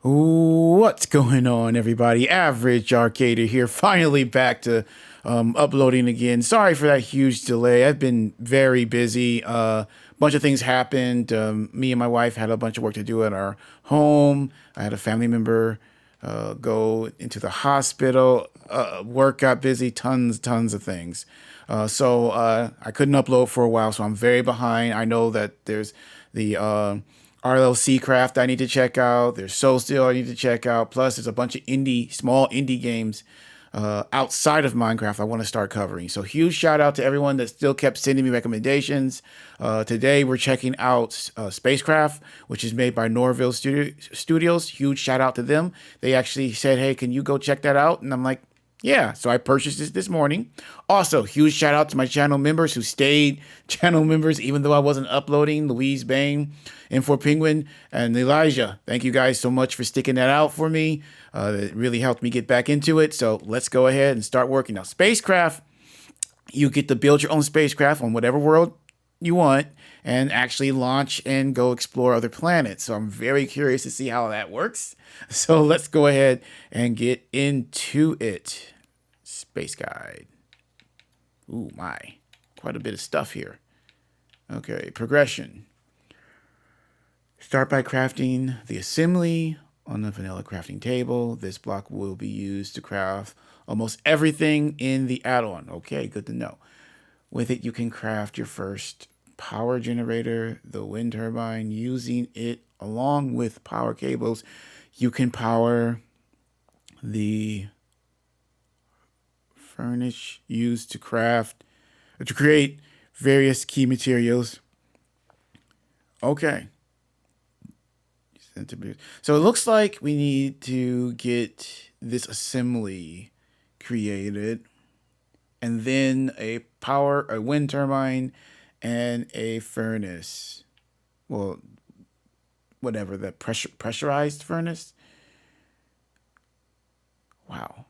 What's going on, everybody? Average Arcader here, finally back to uploading again. Sorry for that huge delay. I've been very busy. Bunch of things happened. Me and my wife had a bunch of work to do at our home. I had a family member go into the hospital. Work got busy. Tons of things. So I couldn't upload for a while, so I'm very behind. I know that there's the Spacecraft I need to check out. There's Soul Steel I need to check out. Plus, there's a bunch of small indie games outside of Minecraft I want to start covering. So huge shout out to everyone that still kept sending me recommendations. Today we're checking out Spacecraft, which is made by Norville Studios. Huge shout out to them. They actually said, "Hey, can you go check that out?" And I'm like, yeah, so I purchased this morning. Also, huge shout out to my channel members who stayed channel members even though I wasn't uploading. Louise Bain, Infor Penguin, and Elijah. Thank you guys so much for sticking that out for me. It really helped me get back into it. So let's go ahead and start working. Now, Spacecraft, you get to build your own spacecraft on whatever world you want and actually launch and go explore other planets. So I'm very curious to see how that works. So let's go ahead and get into it. Space guide. Ooh, my. Quite a bit of stuff here. Okay, progression. Start by crafting the assembly on the vanilla crafting table. This block will be used to craft almost everything in the add-on. Okay, good to know. With it, you can craft your first power generator, the wind turbine. Using it along with power cables, you can power the furnace used to create various key materials. Okay. So it looks like we need to get this assembly created and then a wind turbine and a furnace. Well, whatever, the pressurized furnace. Wow.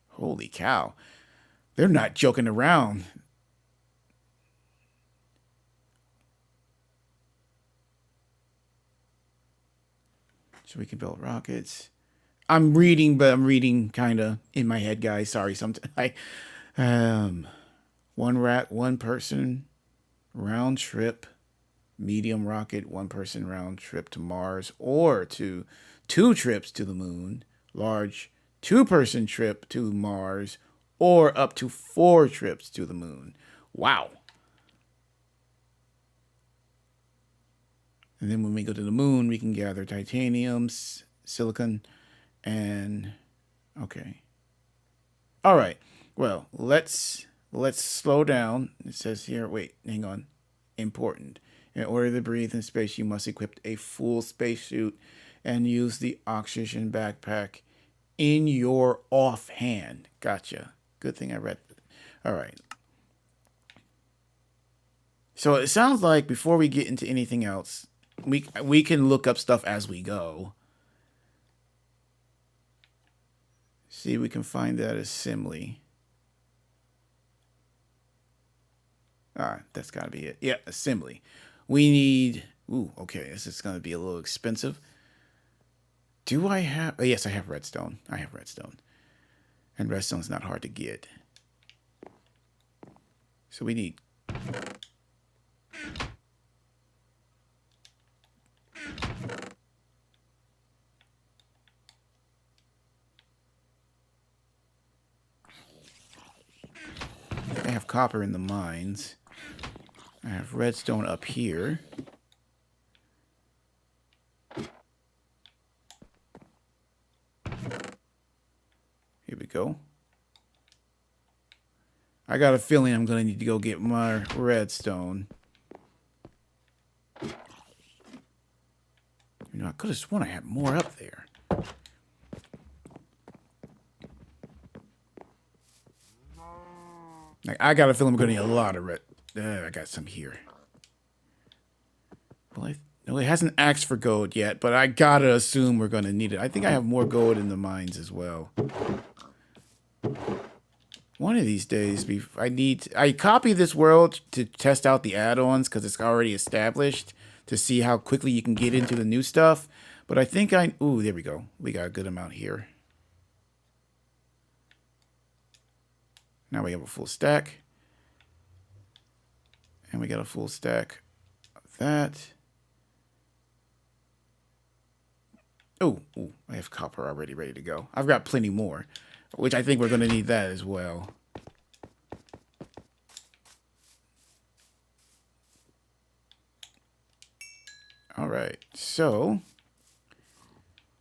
Holy cow. They're not joking around. So we can build rockets. I'm reading, but I'm reading kind of in my head, guys. Sorry, sometimes one person round trip, medium rocket, one person round trip to Mars, or to 2 trips to the moon, large 2-person trip to Mars, or up to 4 trips to the moon. Wow. And then when we go to the moon, we can gather titanium, silicon, and okay. All right. Well, let's slow down. It says here, wait, hang on. Important. In order to breathe in space, you must equip a full spacesuit and use the oxygen backpack in your offhand. Gotcha. Good thing I read. All right. So it sounds like before we get into anything else, we can look up stuff as we go. See, we can find that assembly. That's got to be it. Yeah, assembly. We need... Ooh, okay, this is going to be a little expensive. Do I have... Oh, yes, I have redstone. I have redstone. And redstone's not hard to get. So we need... I have copper in the mines. I have redstone up here. Here we go. I got a feeling I'm going to need to go get my redstone. You know, I could have sworn I had more up there. Like, I got a feeling I'm going to need a lot of red. I got some here. Well, no, it hasn't asked for gold yet, but I gotta assume we're gonna need it. I think I have more gold in the mines as well. One of these days, I copy this world to test out the add-ons because it's already established to see how quickly you can get into the new stuff. But I think ooh, there we go. We got a good amount here. Now we have a full stack. And we got a full stack of that. Oh, I have copper already ready to go. I've got plenty more, which I think we're going to need that as well. All right, so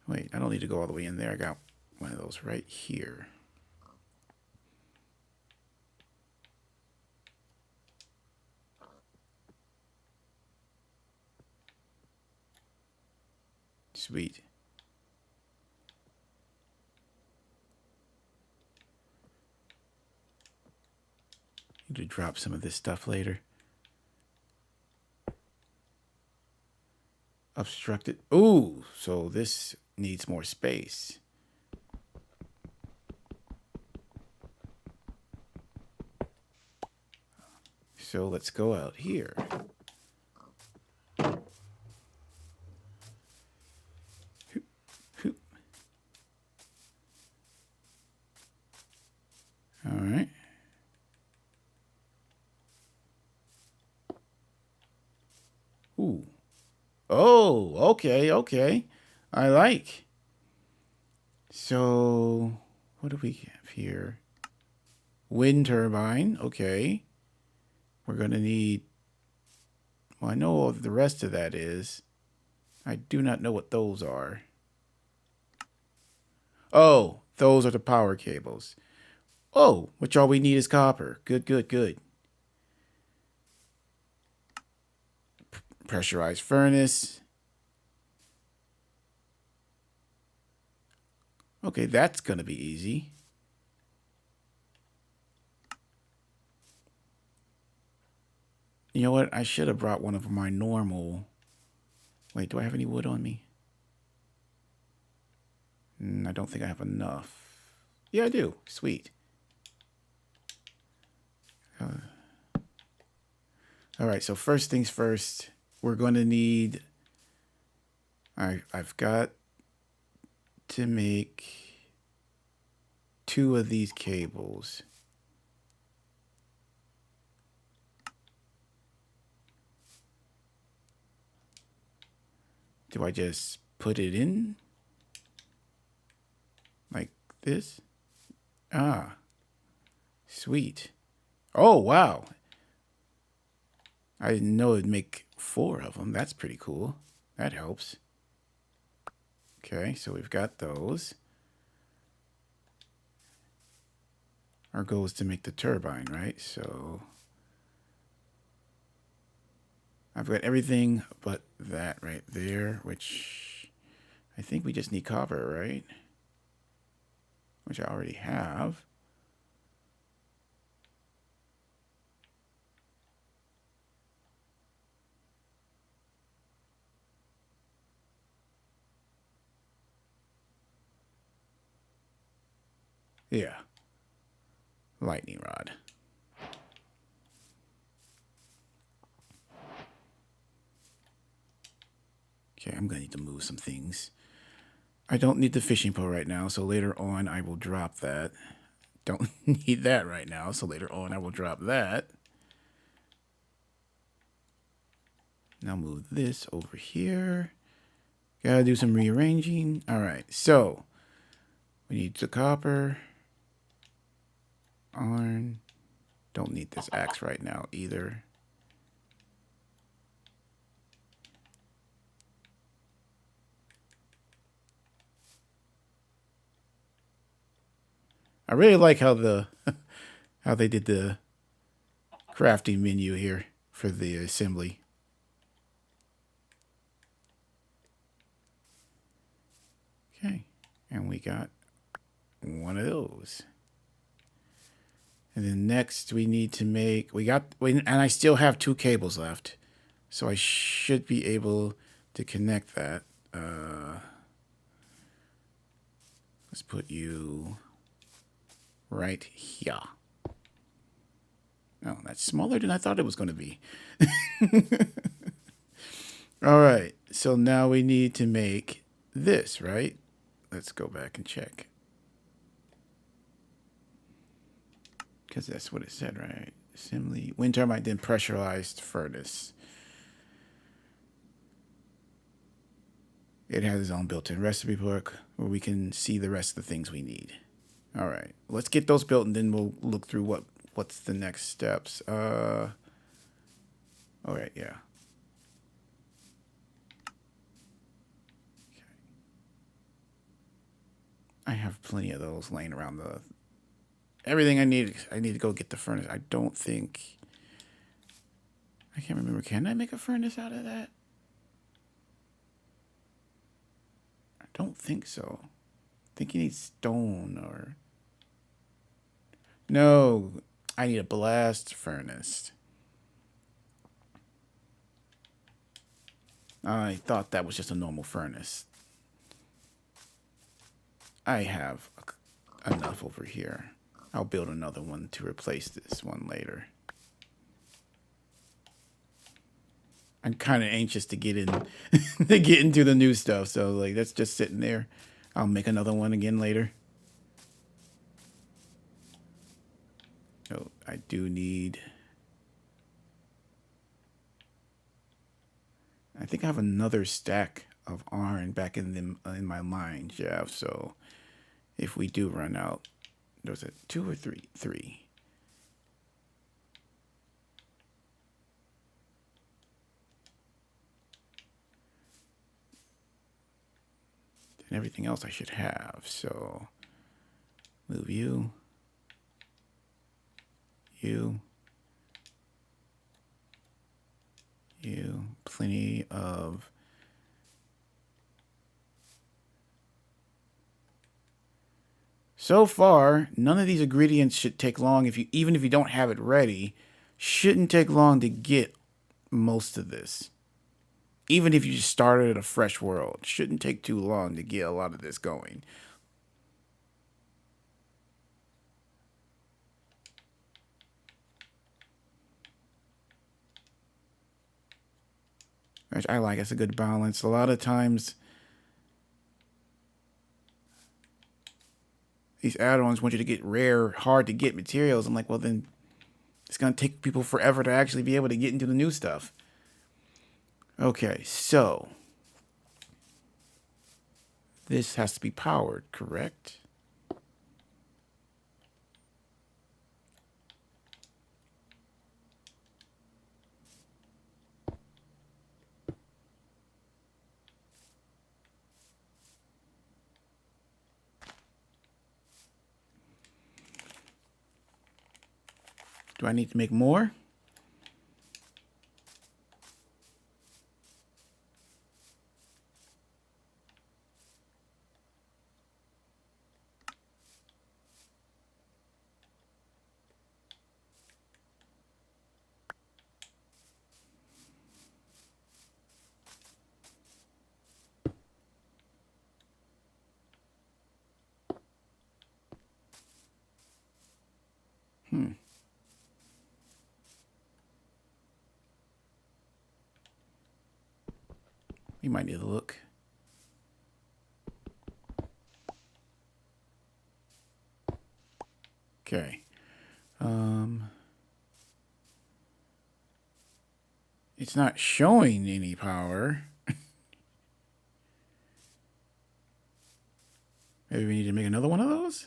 wait, I don't need to go all the way in there. I got one of those right here. Sweet. Need to drop some of this stuff later. Obstructed. Ooh, so this needs more space. So let's go out here. All right. Ooh. Oh, okay, okay. I like. So, what do we have here? Wind turbine. Okay. We're going to need... Well, I know what the rest of that is. I do not know what those are. Oh, those are the power cables. Oh, which all we need is copper. Good, good, good. Pressurized furnace. Okay, that's going to be easy. You know what? I should have brought one of my normal... Wait, do I have any wood on me? I don't think I have enough. Yeah, I do. Sweet. All right, so first things first, we're going to need... I've got to make 2 of these cables. Do I just put it in? Like this? Ah. Sweet. Oh, wow. I didn't know it'd make 4 of them. That's pretty cool. That helps. Okay, so we've got those. Our goal is to make the turbine, right? So I've got everything but that right there, which I think we just need copper, right? Which I already have. Yeah. Lightning rod. Okay, I'm going to need to move some things. I don't need the fishing pole right now, so later on I will drop that. Don't need that right now, so later on I will drop that. Now move this over here. Gotta do some rearranging. All right, so we need the copper. Iron. Don't need this axe right now either. I really like how how they did the crafting menu here for the assembly. Okay, and we got one of those. And then next we need to make, and I still have 2 cables left. So I should be able to connect that. Let's put you right here. Oh, that's smaller than I thought it was going to be. All right. So now we need to make this, right? Let's go back and check. Because that's what it said, right? Assembly, wind turbine, then pressurized furnace. It has its own built-in recipe book where we can see the rest of the things we need. All right, let's get those built, and then we'll look through what's the next steps. All right, yeah. Okay. I have plenty of those laying around the. Everything I need to go get the furnace. I don't think. I can't remember. Can I make a furnace out of that? I don't think so. I think you need stone or. No, I need a blast furnace. I thought that was just a normal furnace. I have enough over here. I'll build another one to replace this one later. I'm kind of anxious to get in, to get into the new stuff. So like, that's just sitting there. I'll make another one again later. Oh, I do need. I think I have another stack of iron back in my mine shaft. So if we do run out, there's a 2 or 3, 3. And everything else I should have. So move you, you, plenty of. So far, none of these ingredients should take long. Even if you don't have it ready, shouldn't take long to get most of this. Even if you just started at a fresh world, shouldn't take too long to get a lot of this going. Which I like. It's a good balance. A lot of times, these add-ons want you to get rare, hard to get materials. I'm like, well, then it's going to take people forever to actually be able to get into the new stuff. Okay, so this has to be powered, correct? Do I need to make more? You might need to look. Okay. It's not showing any power. Maybe we need to make another one of those?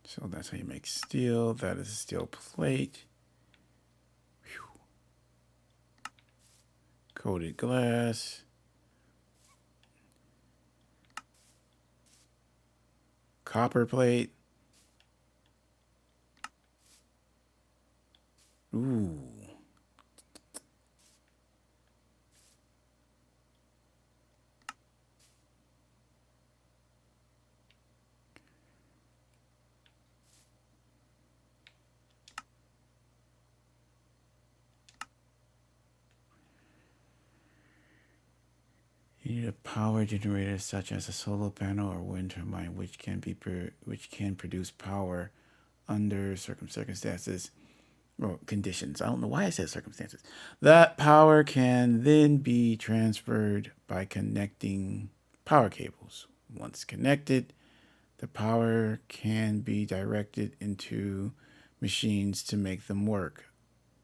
So that's how you make steel. That is a steel plate. Whew. Coated glass. Copper plate. Ooh. need a power generator such as a solar panel or wind turbine, which can produce power under certain circumstances or conditions. I don't know why I said circumstances. That power can then be transferred by connecting power cables. Once connected, the power can be directed into machines to make them work.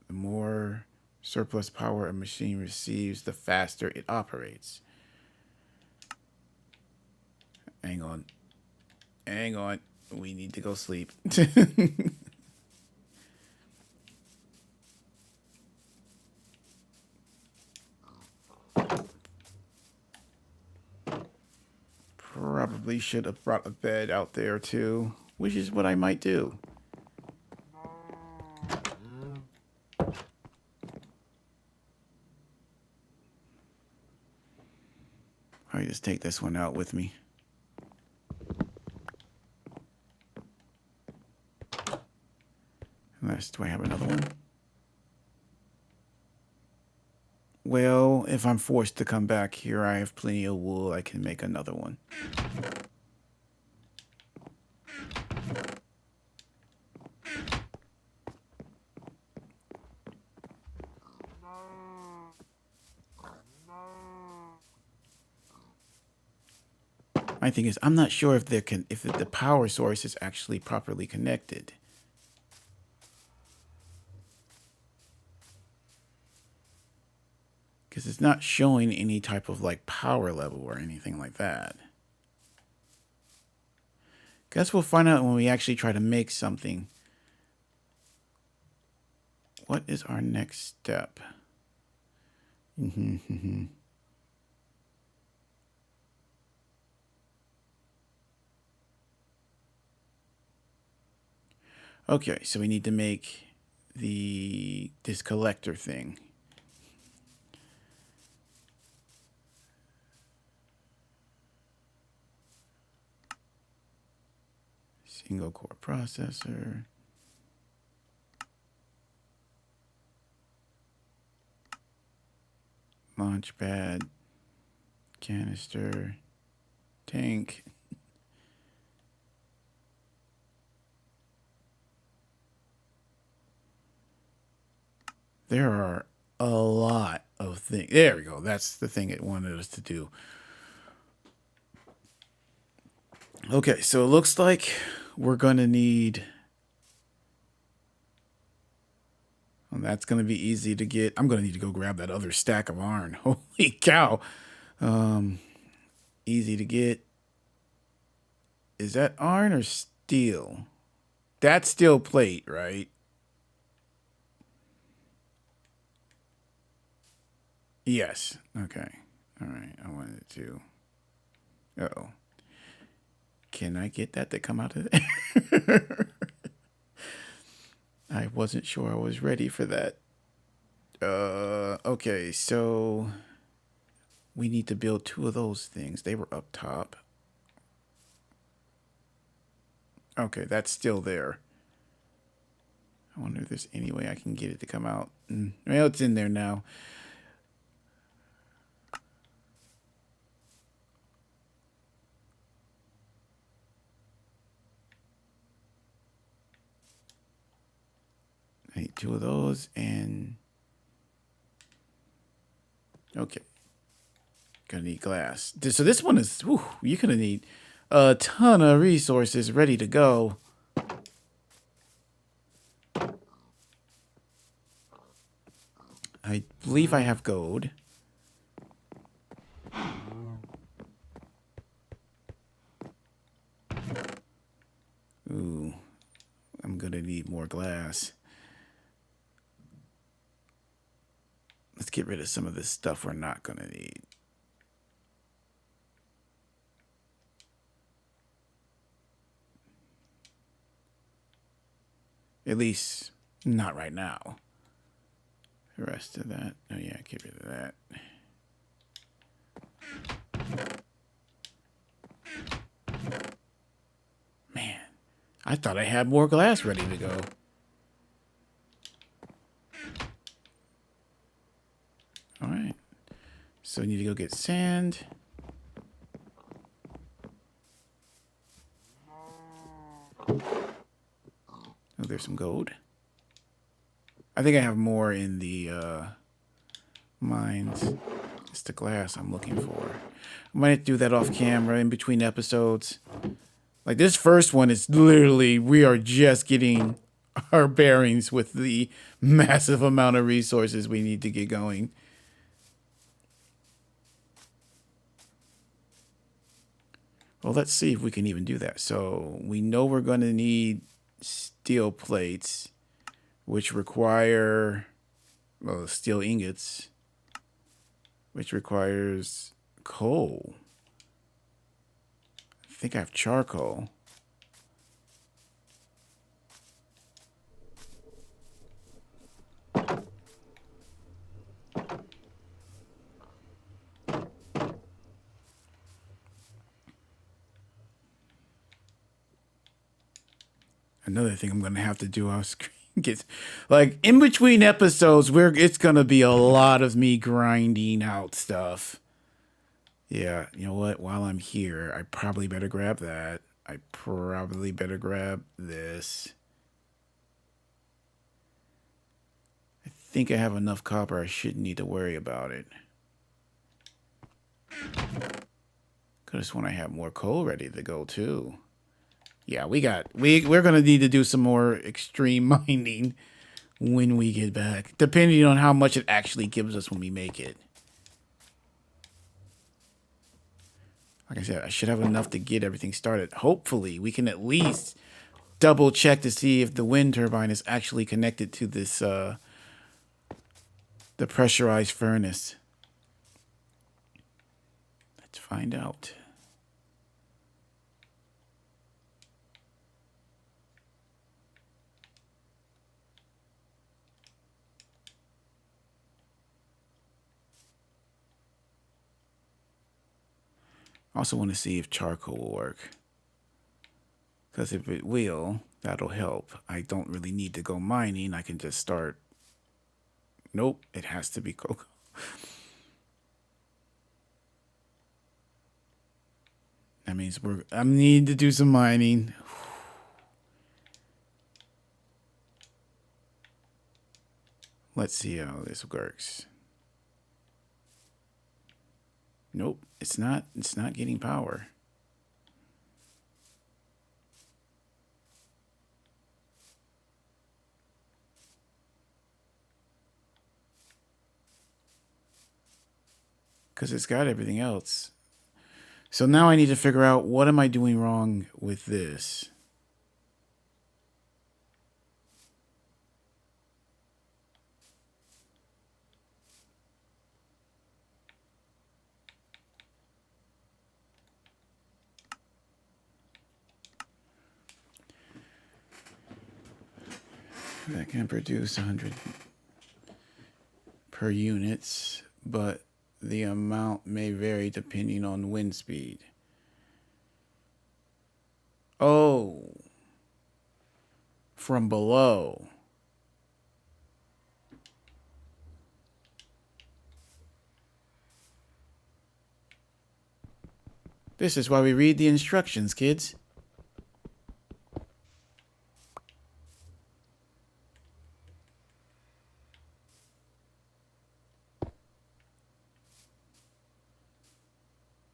The more surplus power a machine receives, the faster it operates. Hang on. Hang on. We need to go sleep. Probably should have brought a bed out there too, which is what I might do. I just take this one out with me. Unless, do I have another one? Well, if I'm forced to come back here, I have plenty of wool. I can make another one. My thing is, I'm not sure if the power source is actually properly connected. Because it's not showing any type of like power level or anything like that. Guess we'll find out when we actually try to make something. What is our next step? Okay, so we need to make this collector thing. Single core processor. Launch pad. Canister. Tank. There are a lot of things. There we go. That's the thing it wanted us to do. Okay, so it looks like we're going to need... Well, that's going to be easy to get. I'm going to need to go grab that other stack of iron. Holy cow. Easy to get. Is that iron or steel? That's steel plate, right? Yes. Okay. All right. I wanted to. Uh-oh. Can I get that to come out of there? I wasn't sure I was ready for that. Okay, so we need to build 2 of those things. They were up top. Okay, that's still there. I wonder if there's any way I can get it to come out. Well, it's in there now. I need 2 of those and... Okay. Gonna need glass. So this one is... Whew, you're gonna need a ton of resources ready to go. I believe I have gold. Ooh. I'm gonna need more glass. Let's get rid of some of this stuff we're not gonna need. At least, not right now. The rest of that. Oh, yeah, get rid of that. Man, I thought I had more glass ready to go. All right. So we need to go get sand. some gold. I think I have more in the mines. It's the glass I'm looking for. I might do that off camera in between episodes. Like this first one is literally, we are just getting our bearings with the massive amount of resources we need to get going. Well, let's see if we can even do that. So we know we're going to need steel plates, which require, well, steel ingots, which requires coal. I think I have charcoal. Another thing I'm gonna have to do off screen gets like in between episodes where it's gonna be a lot of me grinding out stuff. Yeah, you know what? While I'm here, I probably better grab that. I probably better grab this. I think I have enough copper. I shouldn't need to worry about it. Could just when I have more coal ready to go too. Yeah, we're gonna need to do some more extreme mining when we get back, depending on how much it actually gives us when we make it. Like I said, I should have enough to get everything started. Hopefully, we can at least double check to see if the wind turbine is actually connected to this the pressurized furnace. Let's find out. I also want to see if charcoal will work. Because if it will, that'll help. I don't really need to go mining. I can just start. Nope, it has to be cocoa. That means I need to do some mining. Let's see how this works. Nope, it's not getting power. Because it's got everything else. So now I need to figure out what am I doing wrong with this. That can produce 100 per units, but the amount may vary depending on wind speed. Oh, from below. This is why we read the instructions, kids.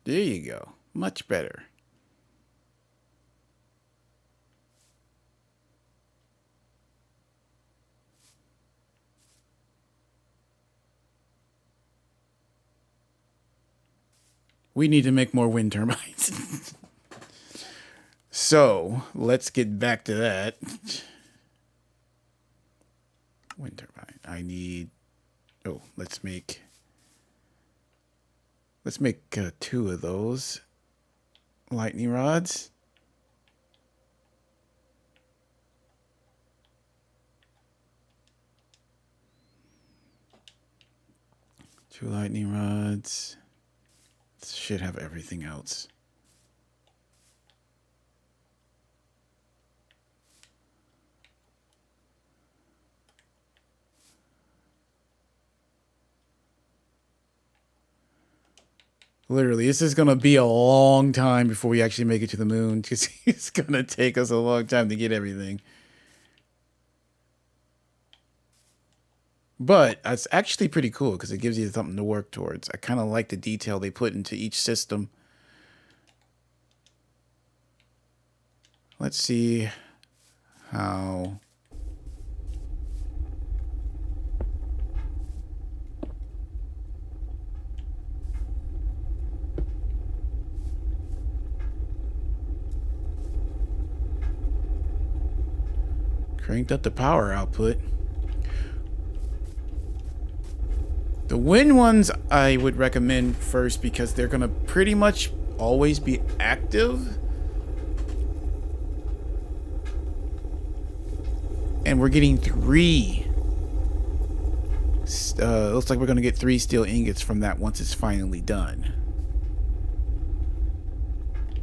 There you go. Much better. We need to make more wind turbines. So, let's get back to that. Wind turbine. I need... Oh, let's make 2 of those lightning rods. Two lightning rods. This should have everything else. Literally, this is going to be a long time before we actually make it to the moon, because it's going to take us a long time to get everything. But it's actually pretty cool because it gives you something to work towards. I kind of like the detail they put into each system. Let's see how... Cranked up the power output. The wind ones I would recommend first because they're going to pretty much always be active. And we're getting 3. Looks like we're going to get 3 steel ingots from that once it's finally done.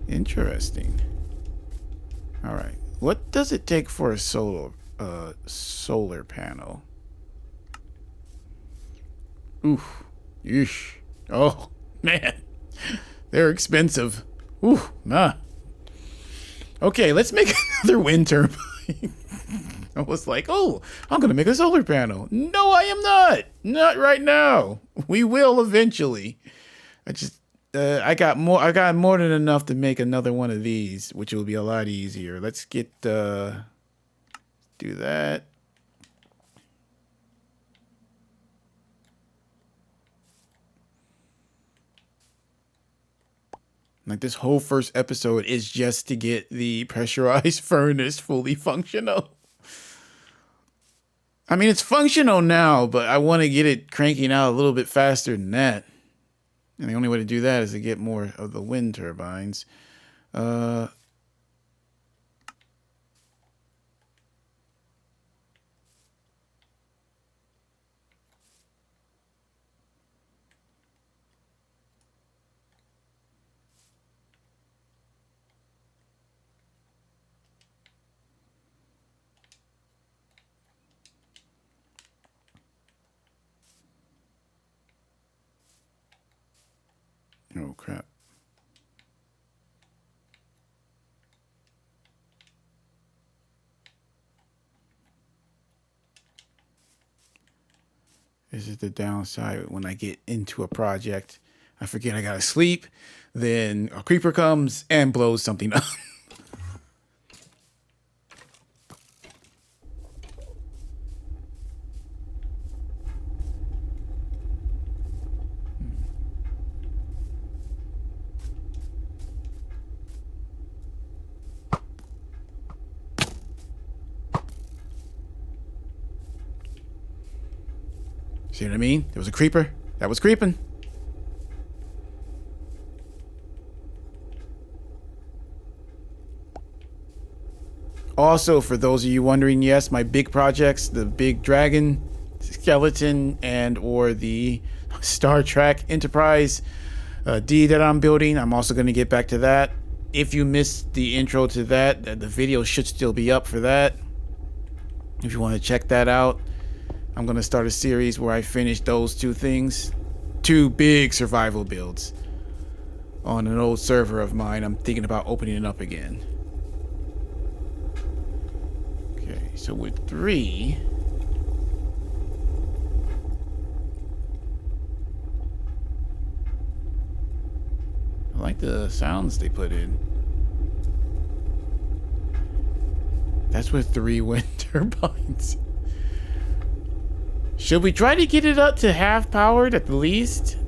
Interesting. All right. What does it take for a solar panel? Oof. Yeesh. Oh, man. They're expensive. Ooh, nah. Okay, let's make another wind turbine. I was like, oh, I'm going to make a solar panel. No, I am not. Not right now. We will eventually. I got more than enough to make another one of these, which will be a lot easier. Let's do that. Like this whole first episode is just to get the pressurized furnace fully functional. I mean, it's functional now, but I want to get it cranking out a little bit faster than that. And the only way to do that is to get more of the wind turbines. Oh crap. This is the downside when I get into a project. I forget I gotta sleep. Then a creeper comes and blows something up. See what I mean? There was a creeper. That was creeping. Also, for those of you wondering, yes, my big projects, the big dragon skeleton and or the Star Trek Enterprise D that I'm building, I'm also going to get back to that. If you missed the intro to that, the video should still be up for that. If you want to check that out, I'm going to start a series where I finish those 2 things. 2 big survival builds on an old server of mine. I'm thinking about opening it up again. Okay, so with 3... I like the sounds they put in. That's with 3 wind turbines. Should we try to get it up to half powered at the least?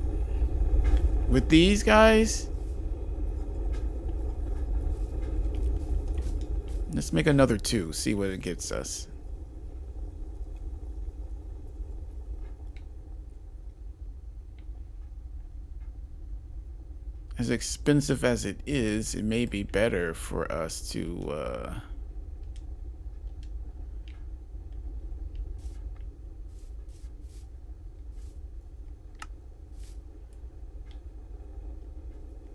With these guys? Let's make another 2, see what it gets us. As expensive as it is, it may be better for us to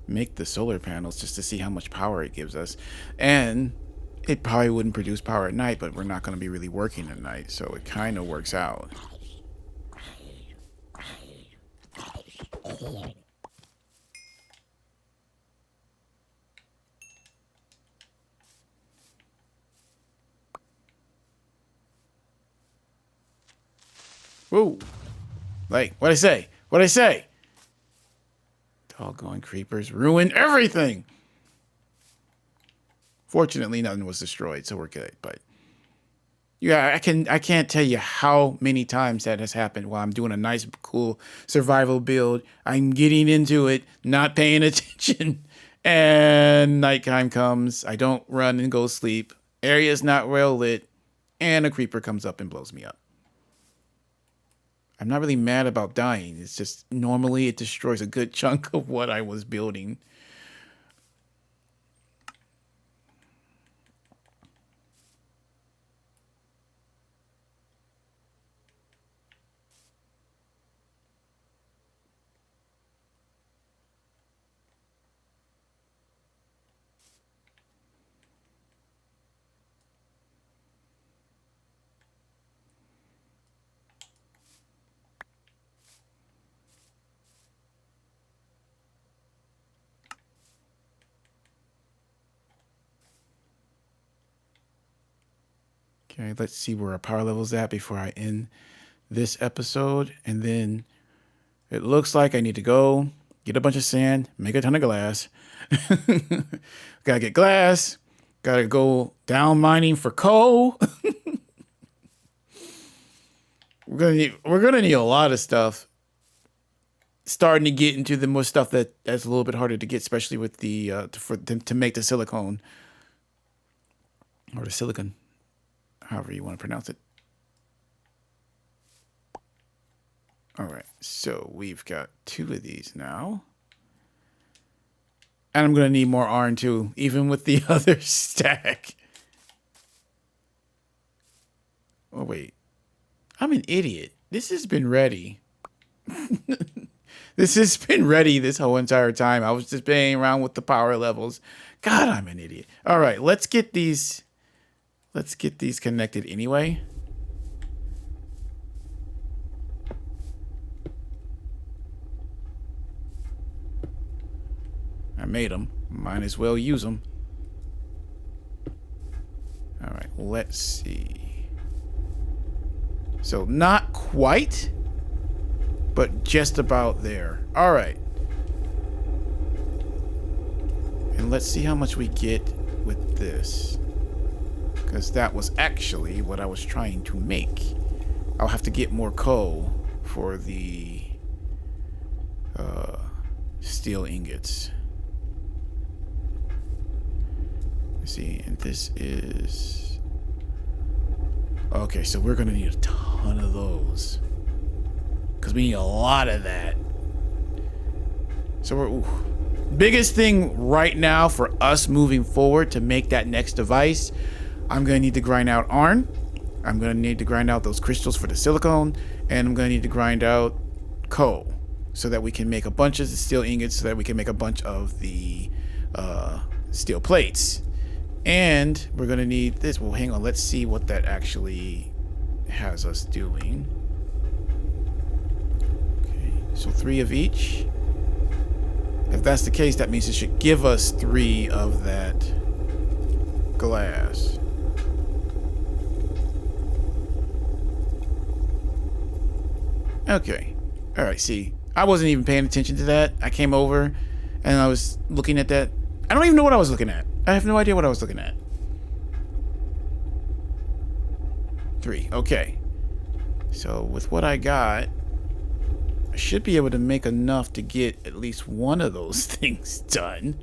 make the solar panels just to see how much power it gives us. And it probably wouldn't produce power at night, but we're not going to be really working at night, so it kind of works out. Whoa. Like, what'd I say? What'd I say? Doggone creepers ruin everything. Fortunately, nothing was destroyed, so we're good. But yeah, I can't tell you how many times that has happened while I'm doing a nice, cool survival build. I'm getting into it, not paying attention, and nighttime comes. I don't run and go sleep. Area's not well lit, and a creeper comes up and blows me up. I'm not really mad about dying. It's just normally it destroys a good chunk of what I was building. Okay, let's see where our power level's at before I end this episode. And then it looks like I need to go get a bunch of sand, make a ton of glass. Gotta get glass. Gotta go down mining for coal. We're gonna need a lot of stuff. Starting to get into the more stuff that's a little bit harder to get, especially with the to make the silicone or the silicon, however you want to pronounce it. All right, so we've got 2 of these now. And I'm going to need more iron too, even with the other stack. Oh, wait. I'm an idiot. This has been ready. This has been ready this whole entire time. I was just playing around with the power levels. God, I'm an idiot. All right, let's get these connected anyway. I made them. Might as well use them. All right, let's see. So not quite, but just about there. All right. And let's see how much we get with this. Because that was actually what I was trying to make. I'll have to get more coal for the steel ingots. See, and this is okay, so we're gonna need a ton of those because we need a lot of that. So biggest thing right now for us moving forward to make that next device, I'm gonna need to grind out iron, I'm gonna need to grind out those crystals for the silicone, and I'm gonna need to grind out coal so that we can make a bunch of the steel ingots, so that we can make a bunch of the steel plates. And we're going to need this. Well, hang on. Let's see what that actually has us doing. Okay, so 3 of each. If that's the case, that means it should give us 3 of that glass. Okay. All right, see. I wasn't even paying attention to that. I came over and I was looking at that. I don't even know what I was looking at. I have no idea what I was looking at. 3. Okay. So with what I got, I should be able to make enough to get at least one of those things done.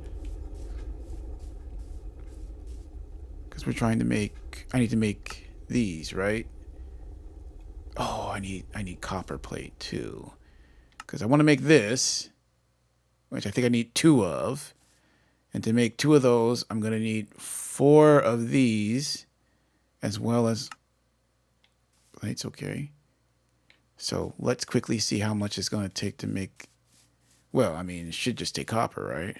Because we're trying to make... I need to make these, right? Oh, I need copper plate too. Because I want to make this, which I think I need 2 of. And to make 2 of those, I'm going to need 4 of these, as well as plates. Okay. So let's quickly see how much it's going to take to make. Well, I mean, it should just take copper, right?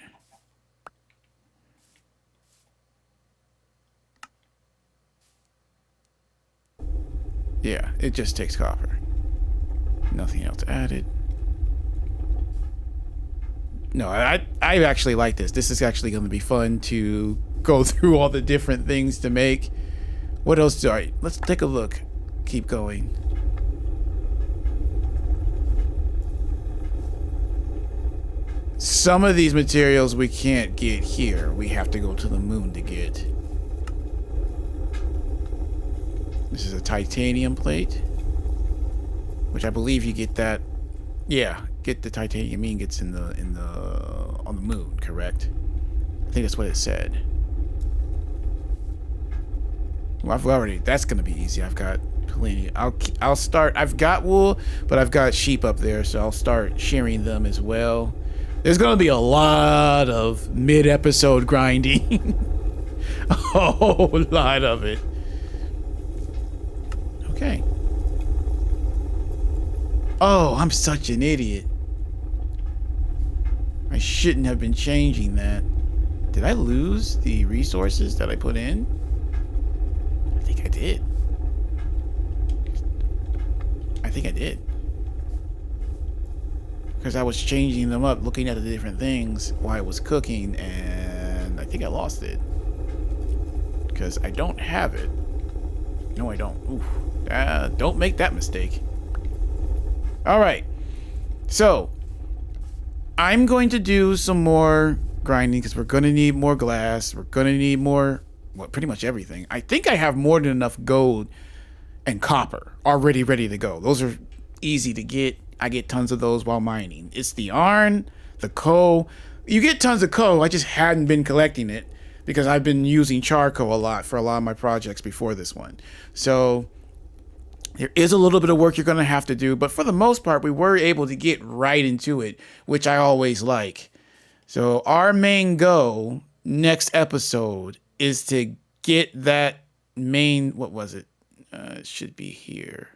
Yeah, it just takes copper. Nothing else added. No, I actually like this. This is actually going to be fun to go through all the different things to make. What else? All right, let's take a look. Keep going. Some of these materials we can't get here. We have to go to the moon to get. This is a titanium plate, which I believe you get that. Yeah, get the titanium ingots on the moon, correct? I think that's what it said. Well, I've already. That's gonna be easy. I've got plenty. I'll start. I've got wool, but I've got sheep up there, so I'll start shearing them as well. There's gonna be a lot of mid-episode grinding. A whole lot of it. Okay. Oh, I'm such an idiot. I shouldn't have been changing that. Did I lose the resources that I put in? I think I did. I think I did. Because I was changing them up, looking at the different things while I was cooking, and I think I lost it. Because I don't have it. No, I don't. Oof. Don't make that mistake. Alright. So, I'm going to do some more grinding because we're going to need more glass. We're going to need more, well, pretty much everything. I think I have more than enough gold and copper already ready to go. Those are easy to get. I get tons of those while mining. It's the iron, the coal. You get tons of coal. I just hadn't been collecting it because I've been using charcoal a lot for a lot of my projects before this one. So there is a little bit of work you're going to have to do, but for the most part, we were able to get right into it, which I always like. So our main goal next episode is to get that main, what was it? It should be here.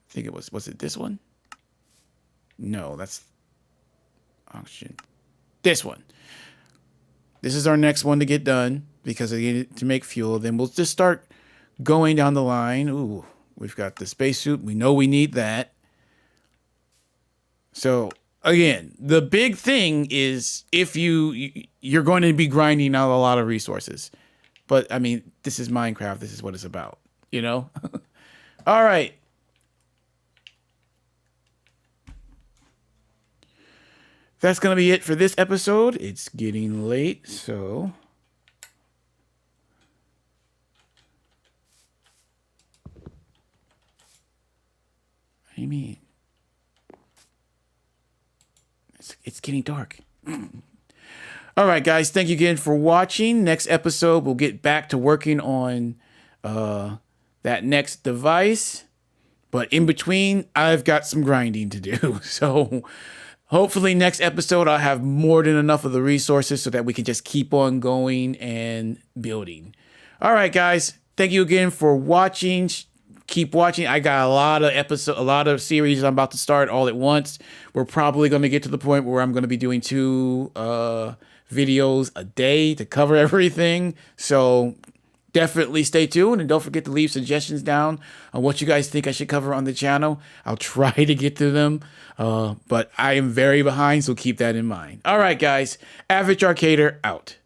I think it was it this one? No, that's auction. This one. This is our next one to get done because I need to make fuel. Then we'll just start going down the line. Ooh, we've got the spacesuit. We know we need that. So again, the big thing is if you're going to be grinding out a lot of resources. But I mean, this is Minecraft. This is what it's about, you know? All right. That's going to be it for this episode. It's getting late, so I mean, it's getting dark. All right, guys. Thank you again for watching. Next episode, we'll get back to working on that next device. But in between, I've got some grinding to do. So hopefully next episode, I'll have more than enough of the resources so that we can just keep on going and building. All right, guys. Thank you again for watching. Keep watching. I got a lot of series I'm about to start all at once. We're probably going to get to the point where I'm going to be doing 2 videos a day to cover everything. So definitely stay tuned and don't forget to leave suggestions down on what you guys think I should cover on the channel. I'll try to get to them, but I am very behind, so keep that in mind. All right, guys. Average Arcader out.